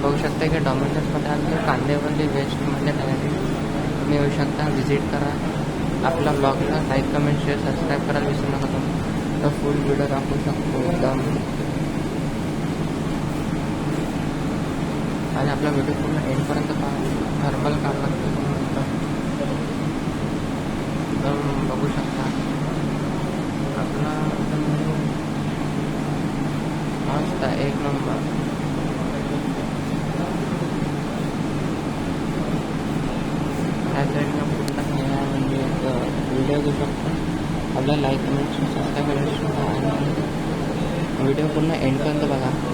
बघू शकता की डॉमिनोजमध्ये आले कांदेवली वेस्टमध्ये डायरेक्ट तुम्ही येऊ शकता, व्हिजिट करा. आपल्या ब्लॉगला लाईक, कमेंट, शेअर, सबस्क्राईब करायला विसरू नका तुम्ही. तर फुल व्हिडिओ दाखवू शकतो एकदम. आणि आपला व्हिडिओ पूर्ण एंडपर्यंत पहा. थर्मल काम लागतं एकदम बघू शकता. आपला मस्त एक नंबर. ह्या साईडनं पूर्ण म्हणजे व्हिडिओ घेऊ शकतो. आपल्याला लाईक, कमेंट, सबस्क्राईब करायला आणि व्हिडिओ पूर्ण एंडपर्यंत बघा.